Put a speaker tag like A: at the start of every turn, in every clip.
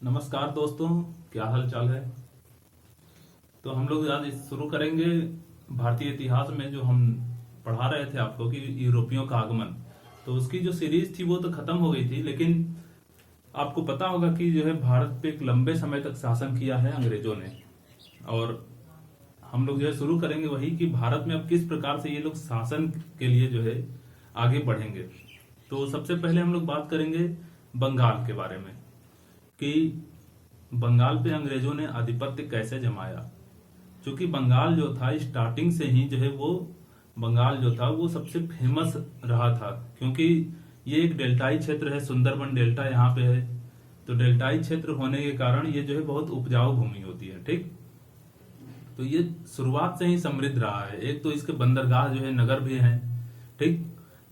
A: नमस्कार दोस्तों, क्या हाल चाल है। तो हम लोग आज शुरू करेंगे भारतीय इतिहास में जो हम पढ़ा रहे थे आपको कि यूरोपियों का आगमन। तो उसकी जो सीरीज थी वो तो खत्म हो गई थी, लेकिन आपको पता होगा कि जो है भारत पे एक लंबे समय तक शासन किया है अंग्रेजों ने। और हम लोग जो है शुरू करेंगे वही कि भारत में अब किस प्रकार से ये लोग शासन के लिए जो है आगे बढ़ेंगे। तो सबसे पहले हम लोग बात करेंगे बंगाल के बारे में कि बंगाल पे अंग्रेजों ने आधिपत्य कैसे जमाया। क्योंकि बंगाल जो था स्टार्टिंग से ही जो है वो बंगाल जो था वो सबसे फेमस रहा था, क्योंकि ये एक डेल्टाई क्षेत्र है, सुंदरबन डेल्टा यहाँ पे है। तो डेल्टाई क्षेत्र होने के कारण ये जो है बहुत उपजाऊ भूमि होती है। ठीक, तो ये शुरुआत से ही समृद्ध रहा है। एक तो इसके बंदरगाह जो है नगर भी हैं। ठीक,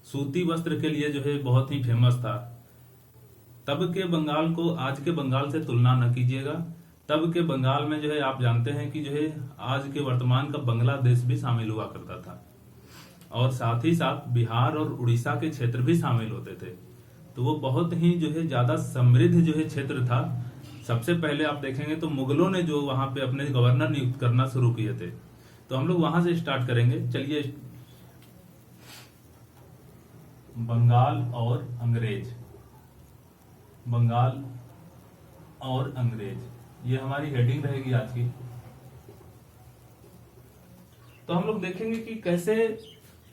A: सूती वस्त्र के लिए जो है बहुत ही फेमस था। तब के बंगाल को आज के बंगाल से तुलना न कीजिएगा। तब के बंगाल में जो है आप जानते हैं कि जो है आज के वर्तमान का बांग्लादेश भी शामिल हुआ करता था, और साथ ही साथ बिहार और उड़ीसा के क्षेत्र भी शामिल होते थे। तो वो बहुत ही जो है ज्यादा समृद्ध जो है क्षेत्र था। सबसे पहले आप देखेंगे तो मुगलों ने जो वहां पे अपने गवर्नर नियुक्त करना शुरू किए थे। तो हम लोग वहां से स्टार्ट करेंगे। चलिए, बंगाल और अंग्रेज। बंगाल और अंग्रेज, ये हमारी हेडिंग रहेगी आज की। तो हम लोग देखेंगे कि कैसे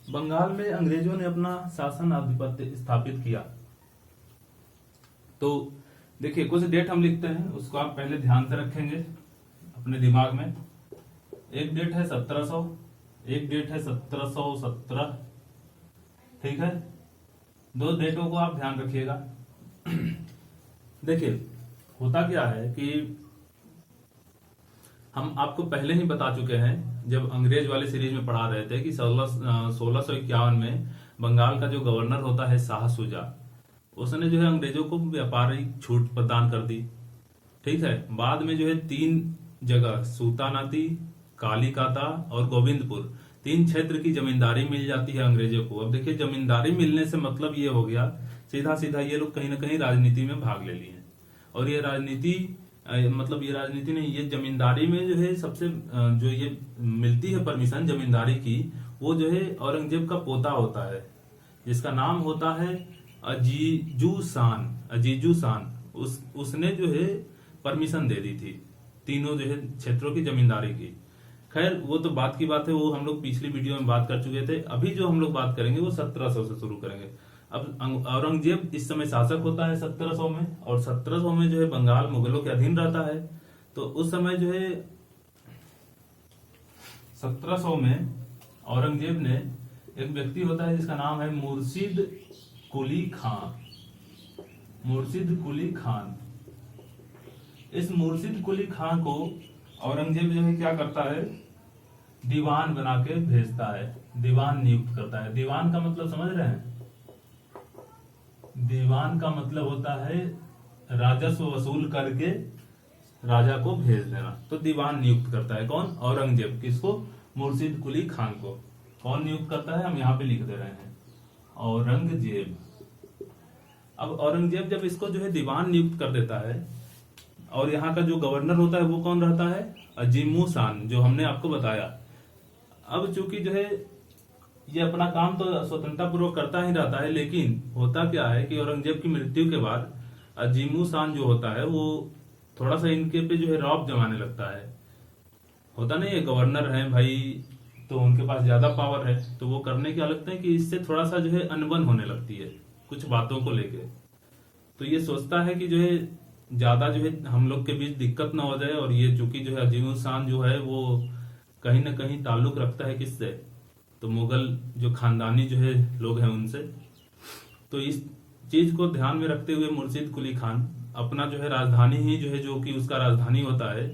A: बंगाल में अंग्रेजों ने अपना शासन आधिपत्य स्थापित किया। तो देखिए, कुछ डेट हम लिखते हैं, उसको आप पहले ध्यान से रखेंगे अपने दिमाग में। एक डेट है 1700, एक डेट है 1717। ठीक है, दो डेटों को आप ध्यान रखिएगा। देखिए, होता क्या है कि हम आपको पहले ही बता चुके हैं, जब अंग्रेज वाले सीरीज में पढ़ा रहे थे कि 1651 में बंगाल का जो गवर्नर होता है शाह सुजा, उसने जो है अंग्रेजों को व्यापारिक छूट प्रदान कर दी। ठीक है, बाद में जो है 3 जगह सूतानाती, कालीकाता और गोविंदपुर, 3 क्षेत्र की जमींदारी मिल जाती है अंग्रेजों को। अब देखिए, जमींदारी मिलने से मतलब ये हो गया सीधा सीधा ये लोग कहीं ना कहीं राजनीति में भाग ले लिए। और ये राजनीति ये राजनीति नहीं, ये जमींदारी में जो है सबसे जो ये मिलती है परमिशन जमींदारी की, वो जो है औरंगजेब का पोता होता है, जिसका नाम होता है अजीजू शान। उसने जो है परमिशन दे दी थी तीनों जो है क्षेत्रों की जमींदारी की। खैर, वो तो बात की बात है, वो हम लोग पिछली वीडियो में बात कर चुके थे। अभी जो हम लोग बात करेंगे वो 1700 से शुरू करेंगे। अब औरंगजेब इस समय शासक होता है 1700 में, और 1700 में जो है बंगाल मुगलों के अधीन रहता है। तो उस समय जो है 1700 में औरंगजेब ने, एक व्यक्ति होता है जिसका नाम है मुर्शिद कुली खान। मुर्शिद कुली खान, इस मुर्शिद कुली खान को औरंगजेब जो है क्या करता है, दीवान बना के भेजता है, दीवान नियुक्त करता है। दीवान का मतलब समझ रहे हैं? दीवान का मतलब होता है राजस्व वसूल करके राजा को भेज देना। तो दीवान नियुक्त करता है कौन? औरंगजेब। किसको? मुर्शिद कुली खान को। कौन नियुक्त करता है? हम यहाँ पे लिख दे रहे हैं, औरंगजेब। अब औरंगजेब जब इसको जो है दीवान नियुक्त कर देता है, और यहाँ का जो गवर्नर होता है वो कौन रहता है? अजीमू शान, जो हमने आपको बताया। अब चूंकि जो है ये अपना काम तो स्वतंत्रता पूर्वक करता ही रहता है, लेकिन होता क्या है कि औरंगजेब की मृत्यु के बाद अजीमू शान जो होता है वो थोड़ा सा इनके पे जो है रौब जमाने लगता है। होता नहीं है, गवर्नर है भाई तो उनके पास ज्यादा पावर है, तो वो करने क्या लगता है कि इससे थोड़ा सा जो है अनबन होने लगती है कुछ बातों को लेके। तो ये सोचता है कि जो है ज्यादा जो है हम लोग के बीच दिक्कत ना हो जाए, और ये चूंकि जो है अजीम शान जो है वो कहीं ना कहीं ताल्लुक रखता है किससे? तो मुगल जो खानदानी जो है लोग हैं उनसे। तो इस चीज को ध्यान में रखते हुए मुर्शिद कुली खान अपना जो है राजधानी ही जो है, जो कि उसका राजधानी होता है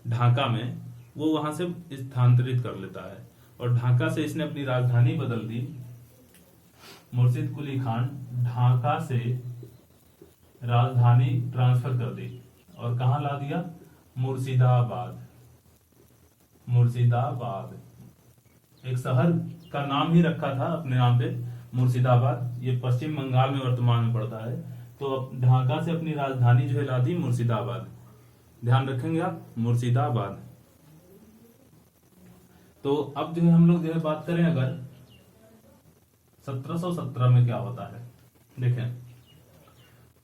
A: ढाका में, वो वहां से स्थानांतरित कर लेता है। और ढाका से इसने अपनी राजधानी बदल दी। मुर्शिद कुली खान ढाका से राजधानी ट्रांसफर कर दी और कहा ला दिया? मुर्शिदाबाद। मुर्शिदाबाद एक शहर का नाम ही रखा था अपने नाम पे, मुर्शिदाबाद। ये पश्चिम बंगाल में वर्तमान में पड़ता है। तो ढाका से अपनी राजधानी जो है ला दी मुर्शिदाबाद। ध्यान रखेंगे आप, मुर्शिदाबाद। तो अब जो है हम लोग जो है बात करें अगर 1717 में क्या होता है। देखें,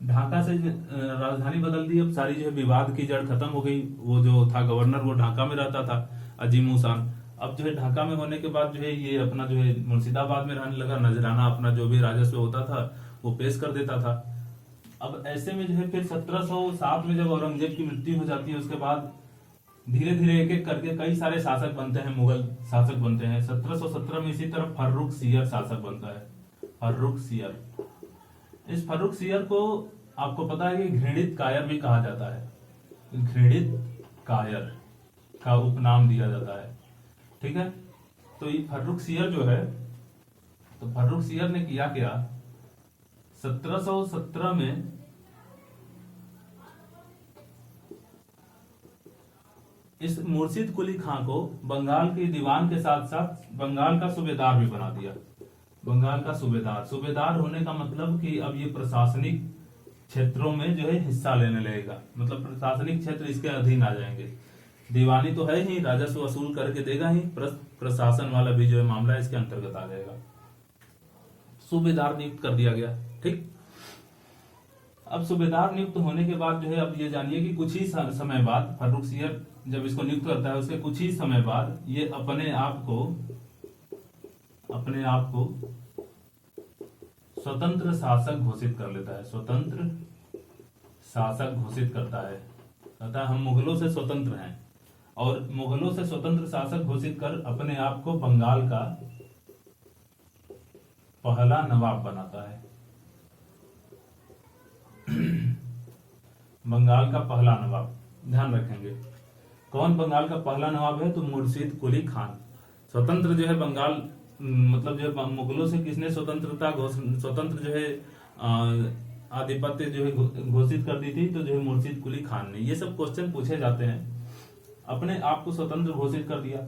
A: ढाका से राजधानी बदल दी, अब सारी जो है विवाद की जड़ खत्म हो गई। वो जो था गवर्नर वो ढाका में रहता था, अजीम उसान। अब जो है ढाका में होने के बाद जो है ये अपना जो है मुर्शिदाबाद में रहने लगा। नजराना अपना जो भी राजस्व होता था वो पेश कर देता था। अब ऐसे में जो है फिर 1707 में जब औरंगजेब की मृत्यु हो जाती है, उसके बाद धीरे धीरे एक एक करके कई सारे शासक बनते हैं, मुगल शासक बनते हैं। 1717 में इसी तरह फर्रुख सियर शासक बनता है, फर्रुख सियर। इस फर्रुख सियर को आपको पता है कि घृणित कायर भी कहा जाता है, घृणित कायर का उपनाम दिया जाता है। ठीक है, तो ये फर्रुख सियर जो है, तो फर्रुख सियर ने किया क्या, 1717 में इस मुर्शिद कुली खां को बंगाल के दीवान के साथ साथ बंगाल का सूबेदार भी बना दिया। बंगाल का सूबेदार, सूबेदार होने का मतलब कि अब ये प्रशासनिक क्षेत्रों में जो है हिस्सा लेने लगेगा, मतलब प्रशासनिक क्षेत्र इसके अधीन आ जाएंगे। दीवानी तो है ही, राजस्व वसूल करके देगा ही, प्रशासन वाला भी जो है मामला इसके अंतर्गत आ जाएगा। सूबेदार नियुक्त कर दिया गया। ठीक, अब सूबेदार नियुक्त होने के बाद जो है, अब ये जानिए कि कुछ ही समय बाद फर्रुख सियर जब इसको नियुक्त करता है, उसके कुछ ही समय बाद ये अपने आप को स्वतंत्र शासक घोषित कर लेता है। स्वतंत्र शासक घोषित करता है, कहता है हम मुगलों से स्वतंत्र हैं, और मुगलों से स्वतंत्र शासक घोषित कर अपने आप को बंगाल का पहला नवाब बनाता है। बंगाल का पहला नवाब, ध्यान रखेंगे कौन बंगाल का पहला नवाब है, तो मुर्शिद कुली खान। स्वतंत्र जो है बंगाल, मतलब जो है मुगलों से किसने स्वतंत्र जो है आधिपत्य जो है घोषित कर दी थी, तो जो है मुर्शिद कुली खान ने। ये सब क्वेश्चन पूछे जाते हैं। अपने आप को स्वतंत्र घोषित कर दिया।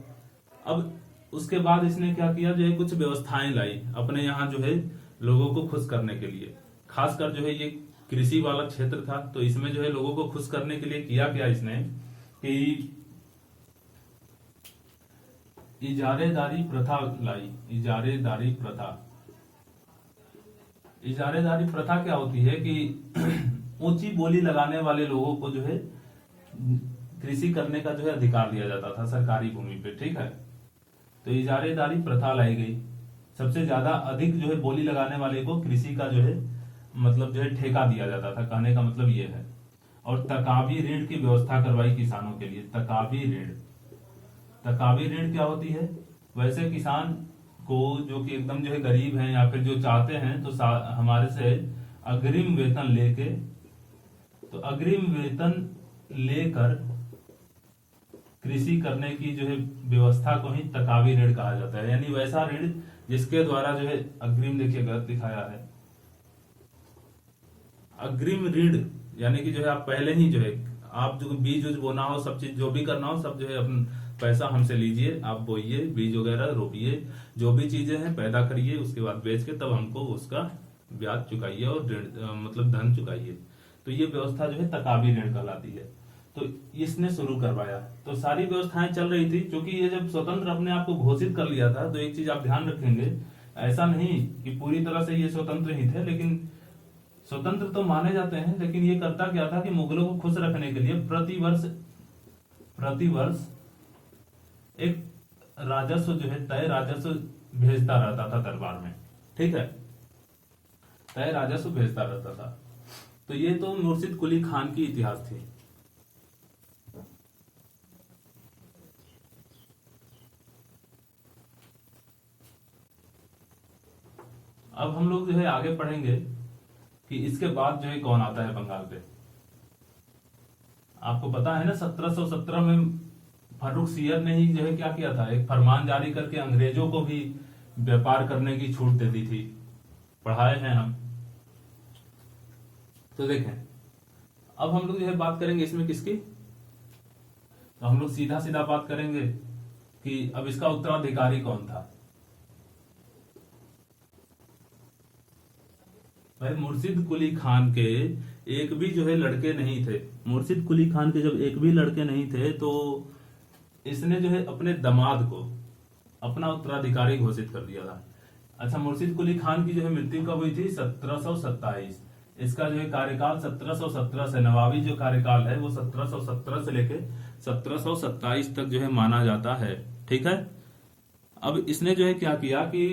A: अब उसके बाद इसने क्या किया, जो है कुछ व्यवस्थाएं लाई अपने यहाँ जो है लोगों को खुश करने के लिए। खासकर जो है ये कृषि वाला क्षेत्र था, तो इसमें जो है लोगों को खुश करने के लिए किया क्या इसने कि इजारेदारी प्रथा लाई। इजारेदारी प्रथा, इजारेदारी प्रथा क्या होती है कि ऊंची बोली लगाने वाले लोगों को जो है कृषि करने का जो है अधिकार दिया जाता था सरकारी भूमि पे। ठीक है, तो इजारेदारी प्रथा लाई गई। सबसे ज्यादा अधिक जो है बोली लगाने वाले को कृषि का जो है मतलब जो है ठेका दिया जाता था, कहने का मतलब ये है। और तकावी ऋण की व्यवस्था करवाई किसानों के लिए। तकावी ऋण, तकावी ऋण क्या होती है, वैसे किसान को जो कि एकदम जो है गरीब हैं या फिर जो चाहते हैं तो हमारे से अग्रिम वेतन लेके, तो अग्रिम वेतन लेकर कृषि करने की जो है व्यवस्था को ही तकावी ऋण कहा जाता है। यानी वैसा ऋण जिसके द्वारा जो है अग्रिम, देखिए गलत दिखाया है, अग्रिम ऋण यानी कि जो है आप पहले ही जो है आप जो बीज बोना हो, सब चीज जो भी करना हो, सब जो है अपना पैसा हमसे लीजिए, आप बोइए, बीज वगैरह रोपिए, जो भी चीजें हैं पैदा करिए, उसके बाद बेच के तब हमको उसका ब्याज चुकाइए और ऋण मतलब धन चुकाइए। तो ये व्यवस्था जो है तकावी ऋण कहलाती है। तो इसने शुरू करवाया। तो सारी व्यवस्थाएं चल रही थी, क्योंकि ये जब स्वतंत्र अपने आप को घोषित कर लिया था, तो एक चीज आप ध्यान रखेंगे, ऐसा नहीं कि पूरी तरह से ये स्वतंत्र ही थे, लेकिन स्वतंत्र तो माने जाते हैं, लेकिन ये करता क्या था कि मुगलों को खुश रखने के लिए प्रतिवर्ष एक राजस्व जो है तय राजस्व भेजता रहता था दरबार में। ठीक है, तय राजस्व भेजता रहता था। तो ये तो मुर्शिद कुली खान की इतिहास थी। अब हम लोग जो है आगे पढ़ेंगे कि इसके बाद जो है कौन आता है बंगाल पे। आपको पता है ना 1717 में फर्रुख सियर ने ही जो है क्या किया था, एक फरमान जारी करके अंग्रेजों को भी व्यापार करने की छूट दे दी थी। पढ़ाए हैं हम। तो देखें, अब हम लोग जो है बात करेंगे इसमें किसकी, तो हम लोग सीधा सीधा बात करेंगे कि अब इसका उत्तराधिकारी कौन था। भाई मुर्शिद कुली खान के एक भी जो है लड़के नहीं थे। मुर्शिद कुली खान के जब एक भी लड़के नहीं थे तो इसने जो है अपने दामाद को अपना उत्तराधिकारी घोषित कर दिया था। अच्छा, मुर्शिद कुली खान की जो है मृत्यु कब हुई थी? 1727। इसका जो है कार्यकाल 1717 से, नवाबी जो कार्यकाल है वो 1717 से लेके 1727 तक जो है माना जाता है। ठीक है। अब इसने जो है क्या किया कि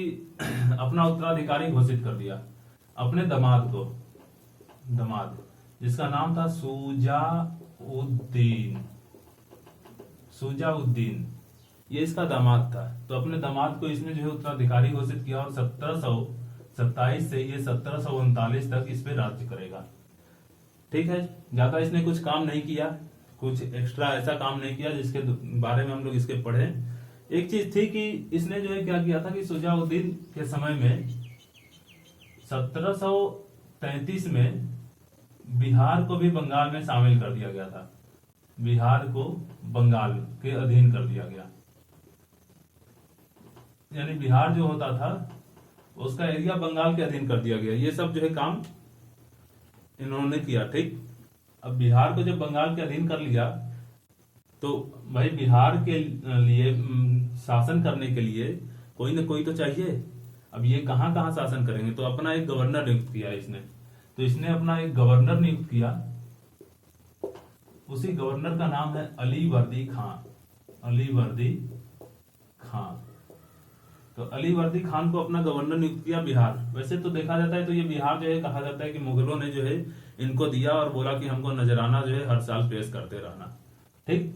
A: अपना उत्तराधिकारी घोषित कर दिया अपने दामाद को, दामाद जिसका नाम था सुजाउद्दीन, ये इसका दामाद था। तो अपने दामाद को इसने जो है उत्तराधिकारी घोषित किया और 1727 से ये 1739 तक इस पे राज्य करेगा। ठीक है। ज्यादा इसने कुछ काम नहीं किया, कुछ एक्स्ट्रा ऐसा काम नहीं किया जिसके बारे में हम लोग इसके पढ़े। एक चीज थी कि इसने जो है क्या किया था कि सुजाउद्दीन के समय में 1733 में बिहार को भी बंगाल में शामिल कर दिया गया था। बिहार को बंगाल के अधीन कर दिया गया, यानी बिहार जो होता था उसका एरिया बंगाल के अधीन कर दिया गया। ये सब जो है काम इन्होंने किया। ठीक। अब बिहार को जब बंगाल के अधीन कर लिया तो भाई बिहार के लिए शासन करने के लिए कोई ना कोई तो चाहिए। अब ये कहां कहां शासन करेंगे, तो अपना एक गवर्नर नियुक्त किया इसने। तो इसने अपना एक गवर्नर नियुक्त किया, उसी गवर्नर का नाम है अलीवर्दी खान। अलीवर्दी खान। तो अलीवर्दी खान को अपना गवर्नर नियुक्त किया बिहार। वैसे तो देखा जाता है तो ये बिहार जो है कहा जाता है कि मुगलों ने जो है इनको दिया और बोला कि हमको नजराना जो है हर साल पेश करते रहना। ठीक।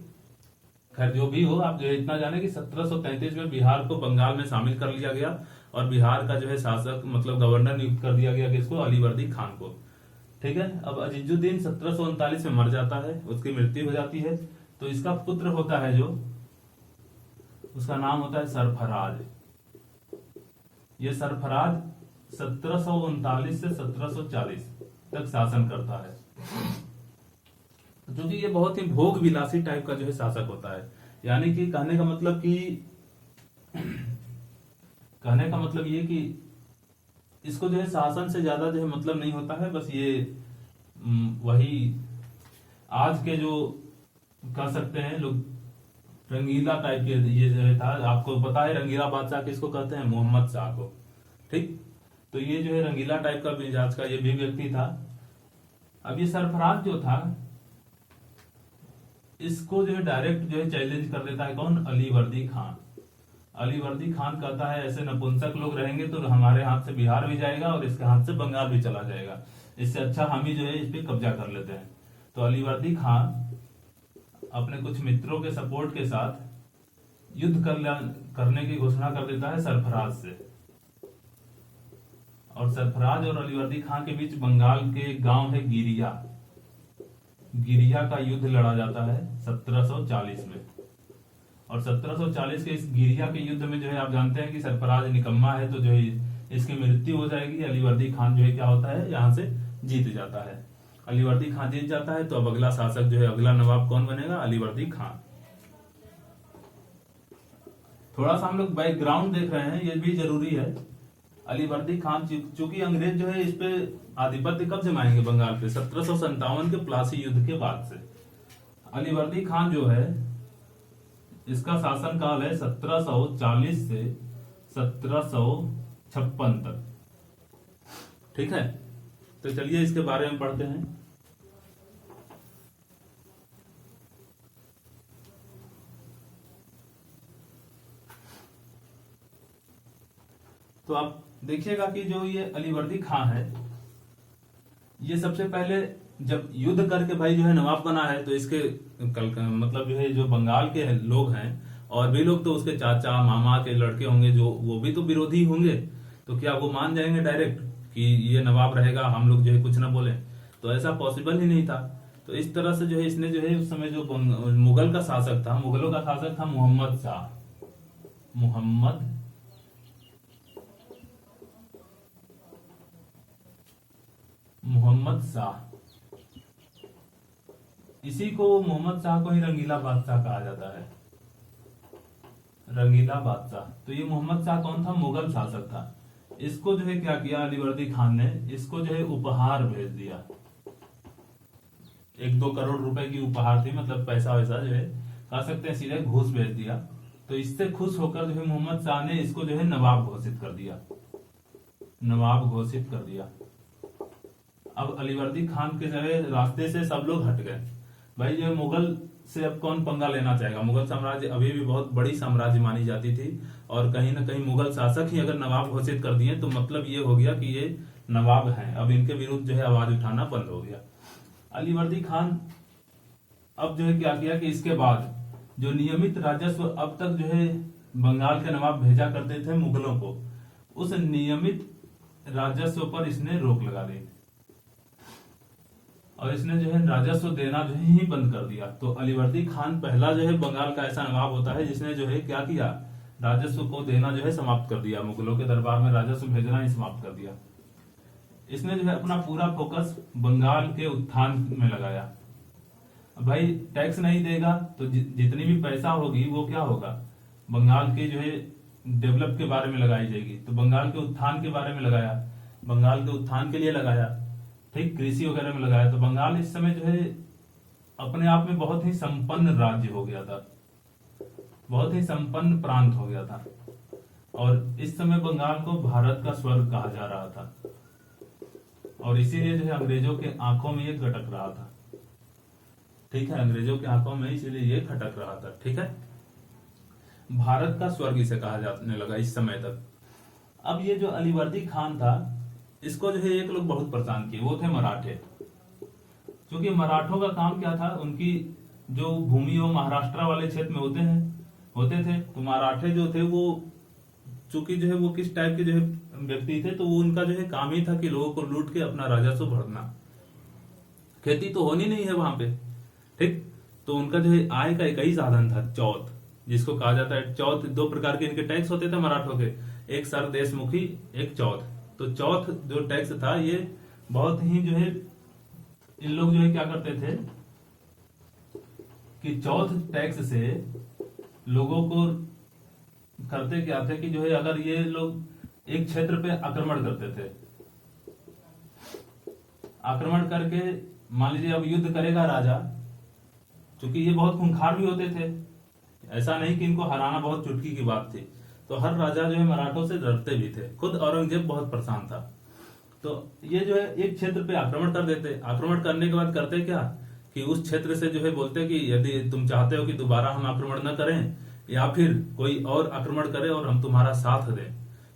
A: खैर जो भी हो, आप जो है इतना जाने कि 1733 में बिहार को बंगाल में शामिल कर लिया गया और बिहार का जो है शासक मतलब गवर्नर नियुक्त कर दिया गया किसको? अलीवर्दी खान को। ठीक है। अब अजीजुद्दीन 1739 में मर जाता है, उसकी मृत्यु हो जाती है। तो इसका पुत्र होता है जो, उसका नाम होता है सरफराज। ये सरफराज 1739 से 1740 तक शासन करता है। क्योंकि ये बहुत ही भोग विलासी टाइप का जो है शासक होता है। यानी कि कहने का मतलब ये कि इसको जो है शासन से ज्यादा जो है मतलब नहीं होता है। बस ये वही आज के जो कह सकते हैं लोग रंगीला टाइप के ये जो है था। आपको पता है रंगीला बादशाह किसको कहते हैं? मोहम्मद शाह को। ठीक। तो ये जो है रंगीला टाइप का मिजाज का ये भी व्यक्ति था। अब ये सरफराज जो था इसको जो है डायरेक्ट जो है चैलेंज कर देता है कौन? अलीवर्दी खान। अलीवर्दी खान कहता है ऐसे नपुंसक लोग रहेंगे तो हमारे हाथ से बिहार भी जाएगा और इसके हाथ से बंगाल भी चला जाएगा। इससे अच्छा हम ही जो है इस पे कब्जा कर लेते हैं। तो अलीवर्दी खान अपने कुछ मित्रों के सपोर्ट के साथ युद्ध करने की घोषणा कर देता है सरफराज से। और सरफराज और अलीवर्दी खान के बीच बंगाल के एक गांव है गिरिया, गिरिया का युद्ध लड़ा जाता है 1740 में। और 1740 के इस गिरिया के युद्ध में जो है आप जानते हैं कि सरफराज निकम्मा है तो जो है इसकी मृत्यु हो जाएगी। अलीवर्दी खान जो है क्या होता है यहाँ से जीत जाता है। अलीवर्दी खान जीत जाता है तो अब अगला शासक जो है अगला नवाब कौन बनेगा? अलीवर्दी खान। थोड़ा सा हम लोग बैकग्राउंड देख रहे हैं, ये भी जरूरी है। अलीवर्दी खान चूंकि अंग्रेज जो है इस पे आधिपत्य कब जमाएंगे बंगाल पे? 1757 के प्लासी युद्ध के बाद से। अलीवर्दी खान जो है इसका शासन काल है 1740 से 1756 तक। ठीक है। तो चलिए इसके बारे में पढ़ते हैं। तो आप देखिएगा कि जो ये अलीवर्दी खान है ये सबसे पहले जब युद्ध करके भाई जो है नवाब बना है तो इसके मतलब जो है जो बंगाल के लोग हैं और भी लोग तो उसके चाचा मामा के लड़के होंगे जो वो भी तो विरोधी होंगे। तो क्या वो मान जाएंगे डायरेक्ट कि ये नवाब रहेगा, हम लोग जो है कुछ ना बोले? तो ऐसा पॉसिबल ही नहीं था। तो इस तरह से जो है इसने जो है उस समय जो मुगल का शासक था, मुगलों का शासक था मोहम्मद शाह। इसी को मोहम्मद शाह को ही रंगीला बादशाह कहा जाता है, रंगीला बादशाह। तो ये मोहम्मद शाह कौन था? मुगल शासक था। इसको जो है क्या किया अलीवर्दी खान ने? इसको जो है उपहार भेज दिया। 1-2 करोड़ रुपए की उपहार थी, मतलब पैसा वैसा जो है कह सकते हैं सीधे घूस भेज दिया। तो इससे खुश होकर जो है मोहम्मद शाह ने इसको जो है नवाब घोषित कर दिया, नवाब घोषित कर दिया। अब अलीवर्दी खान के जो है रास्ते से सब लोग हट गए। भाई जो है मुगल से अब कौन पंगा लेना चाहेगा। मुगल साम्राज्य अभी भी बहुत बड़ी साम्राज्य मानी जाती थी, और कहीं ना कहीं मुगल शासक ही अगर नवाब घोषित कर दिए तो मतलब ये हो गया कि ये नवाब हैं, अब इनके विरुद्ध जो है आवाज उठाना बंद हो गया। अलीवर्दी खान अब जो है क्या किया कि इसके बाद जो नियमित राजस्व अब तक जो है बंगाल के नवाब भेजा करते थे मुगलों को, उस नियमित राजस्व पर इसने रोक लगा दी, और इसने जो है राजस्व देना जो है ही बंद कर दिया। तो अलीवर्दी खान पहला जो है बंगाल का ऐसा नवाब होता है जिसने जो है क्या किया, राजस्व को देना जो है समाप्त कर दिया, मुगलों के दरबार में राजस्व भेजना ही समाप्त कर दिया। इसने जो है अपना पूरा फोकस बंगाल के उत्थान में लगाया। भाई टैक्स नहीं देगा तो जितनी भी पैसा होगी वो क्या होगा, बंगाल के जो है डेवलप के बारे में लगाई जाएगी। तो बंगाल के उत्थान के बारे में लगाया, बंगाल के उत्थान के लिए लगाया, ठीक, कृषि वगैरह में लगाया। तो बंगाल इस समय जो है अपने आप में बहुत ही संपन्न राज्य हो गया था, बहुत ही संपन्न प्रांत हो गया था, और इस समय बंगाल को भारत का स्वर्ग कहा जा रहा था, और इसीलिए जो है अंग्रेजों के आंखों में ये खटक रहा था। ठीक है, अंग्रेजों की आंखों में इसीलिए ये खटक रहा था। ठीक है, भारत का स्वर्ग इसे कहा जाने लगा इस समय तक। अब ये जो अलीवर्दी खान था, इसको जो है एक लोग बहुत परेशान किए, वो थे मराठे। क्योंकि मराठों का काम क्या था, उनकी जो भूमि वो महाराष्ट्र वाले क्षेत्र में होते थे। तो मराठे जो थे वो चूंकि जो है वो किस टाइप के जो है व्यक्ति थे, तो वो उनका जो है काम ही था कि लोगों को लूट के अपना राजस्व भरना। खेती तो होनी नहीं है वहां पे, ठीक। तो उनका जो है आय का एक ही साधन था, चौथ, जिसको कहा जाता है चौथ। 2 प्रकार के इनके टैक्स होते थे मराठों के, एक सरदेशमुखी, एक चौथ। तो चौथ जो टैक्स था ये बहुत ही जो है इन लोग जो है क्या करते थे कि चौथ टैक्स से लोगों को करते क्या थे कि जो है अगर ये लोग एक क्षेत्र पे आक्रमण करते थे, आक्रमण करके मान लीजिए अब युद्ध करेगा राजा, क्योंकि ये बहुत खूंखार भी होते थे, ऐसा नहीं कि इनको हराना बहुत चुटकी की बात थी। तो हर राजा जो है मराठों से डरते भी थे, खुद औरंगजेब बहुत परेशान था। तो ये जो है एक क्षेत्र पे आक्रमण कर देते, आक्रमण करने के बाद करते क्या कि उस क्षेत्र से जो है बोलते कि यदि तुम चाहते हो कि दोबारा हम आक्रमण न करें या फिर कोई और आक्रमण करे और हम तुम्हारा साथ दें,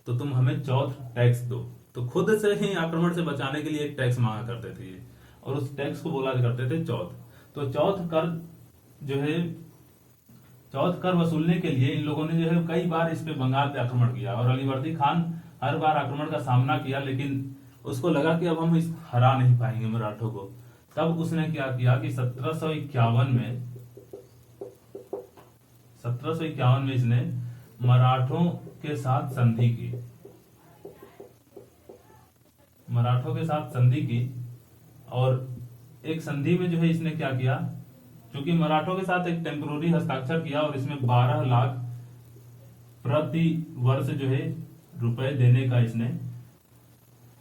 A: तो तुम हमें चौथ टैक्स दो। तो खुद से ही आक्रमण से बचाने के लिए एक टैक्स मांगा करते थे ये, और उस टैक्स को बोला करते थे चौथ। तो चौथ कर जो है चौथ कर वसूलने के लिए इन लोगों ने जो है कई बार इस पे बंगाल पे आक्रमण किया, और अलीवर्दी खान हर बार आक्रमण का सामना किया, लेकिन उसको लगा कि अब हम इस हरा नहीं पाएंगे मराठों को। तब उसने क्या किया कि 1751 में इसने मराठों के साथ संधि की, मराठों के साथ संधि की। और एक संधि में जो है इसने क्या किया, क्योंकि मराठों के साथ एक टेम्पोररी हस्ताक्षर किया, और इसमें 12 लाख प्रति वर्ष जो है रुपए देने का इसने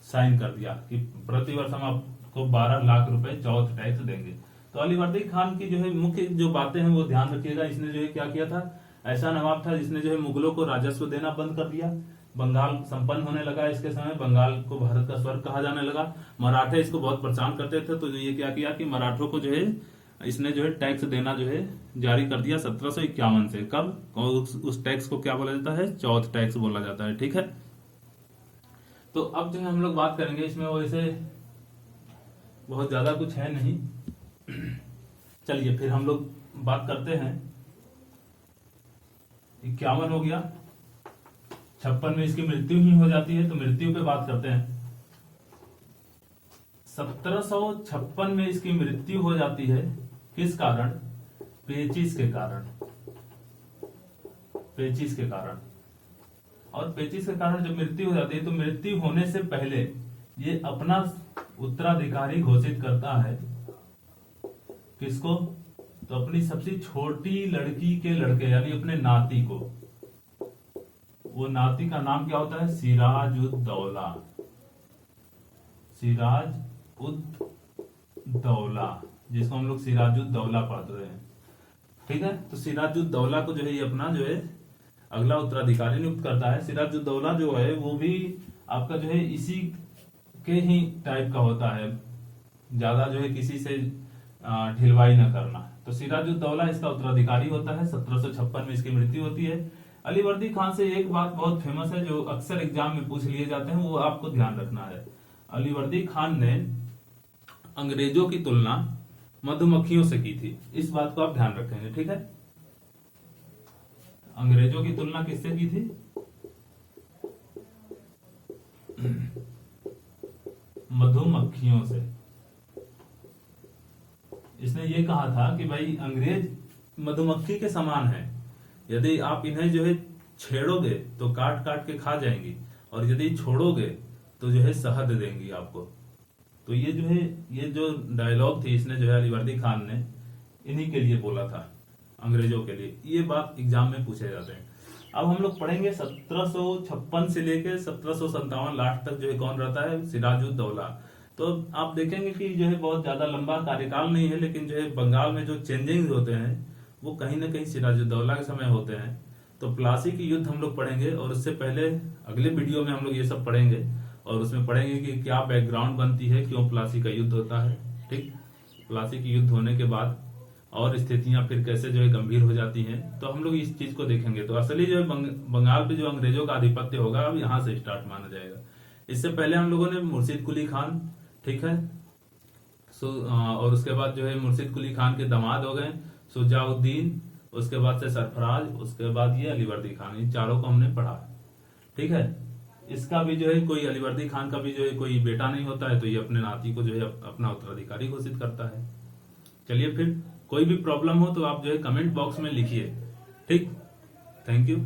A: साइन कर दिया कि प्रति वर्ष हम आपको 12 लाख रुपए चौथ टैक्स देंगे। तो अलीवर्दी खान की जो है मुख्य जो बातें हैं वो ध्यान रखिएगा। इसने जो है क्या किया था, ऐसा नवाब था जिसने जो है मुगलों को राजस्व देना बंद कर दिया, बंगाल संपन्न होने लगा। इसके समय बंगाल को भारत का स्वर्ग कहा जाने लगा। मराठे इसको बहुत परेशान करते थे, तो ये क्या किया कि मराठों को जो है इसने जो है टैक्स देना जो है जारी कर दिया 1751 से। कब? उस टैक्स को क्या बोला जाता है, चौथ टैक्स बोला जाता है। ठीक है, तो अब जो है हम लोग बात करेंगे इसमें, वैसे बहुत ज्यादा कुछ है नहीं। चलिए फिर हम लोग बात करते हैं। 51 हो गया, 56 में इसकी मृत्यु ही हो जाती है, तो मृत्यु पे बात करते हैं। 1756 में इसकी मृत्यु हो जाती है, किस कारण? पेचिश के कारण, पेचिश के कारण। और पेचिश के कारण जब मृत्यु हो जाती है, तो मृत्यु होने से पहले ये अपना उत्तराधिकारी घोषित करता है, किसको? तो अपनी सबसे छोटी लड़की के लड़के यानी अपने नाती को। वो नाती का नाम क्या होता है? सिराज उद दौला, सिराज उद दौला जिसको हम लोग सिराजुद्दौला पढ़ रहे हैं। ठीक है, तो सिराजुद्दौला को जो है ये अपना जो है अगला उत्तराधिकारी नियुक्त करता है। सिराजुद्दौला जो है वो भी आपका जो है इसी के ही टाइप का होता है, ज्यादा जो है किसी से ढिलवाई न करना। तो सिराजुद्दौला इसका उत्तराधिकारी होता है। 1756 में इसकी मृत्यु होती है। अलीवर्दी खान से एक बात बहुत फेमस है जो अक्सर एग्जाम में पूछ लिए जाते हैं, वो आपको ध्यान रखना है। अलीवर्दी खान ने अंग्रेजों की तुलना मधुमक्खियों से की थी, इस बात को आप ध्यान रखेंगे। ठीक है, अंग्रेजों की तुलना किससे की थी? मधुमक्खियों से। इसने ये कहा था कि भाई अंग्रेज मधुमक्खी के समान है, यदि आप इन्हें जो है छेड़ोगे तो काट काट के खा जाएंगी, और यदि छोड़ोगे तो जो है शहद देंगी आपको। तो ये जो है ये जो डायलॉग थी इसने जो है अलीवर्दी खान ने इन्हीं के लिए बोला था, अंग्रेजों के लिए। ये बात एग्जाम में पूछे जाते हैं। अब हम लोग पढ़ेंगे 1756 से लेकर 1757 लास्ट तक जो है कौन रहता है? सिराजुद्दौला। तो आप देखेंगे कि जो है बहुत ज्यादा लंबा कार्यकाल नहीं है, लेकिन जो है बंगाल में जो चेंजिंग होते हैं वो कहीं ना कहीं सिराजुद्दौला के समय होते हैं। तो प्लासी की युद्ध हम लोग पढ़ेंगे, और उससे पहले अगले वीडियो में हम लोग ये सब पढ़ेंगे, और उसमें पढ़ेंगे कि क्या बैकग्राउंड बनती है, क्यों प्लासी का युद्ध होता है। ठीक, प्लासी की युद्ध होने के बाद और स्थितियां फिर कैसे जो है गंभीर हो जाती हैं, तो हम लोग इस चीज को देखेंगे। तो असली जो है बंगाल पे जो अंग्रेजों का आधिपत्य होगा अब यहाँ से स्टार्ट माना जाएगा। इससे पहले हम लोगों ने मुर्शिद कुली खान, ठीक है, और उसके बाद जो है मुर्शिद कुली खान के दामाद हो गए सुजाउद्दीन, उसके बाद से सरफराज, उसके बाद ये अलीवर्दी खान, इन चारों को हमने पढ़ा। ठीक है, इसका भी जो है कोई अलीवर्दी खान का भी जो है कोई बेटा नहीं होता है, तो ये अपने नाती को जो है अपना उत्तराधिकारी घोषित करता है। चलिए, फिर कोई भी प्रॉब्लम हो तो आप जो है कमेंट बॉक्स में लिखिए। ठीक, थैंक यू।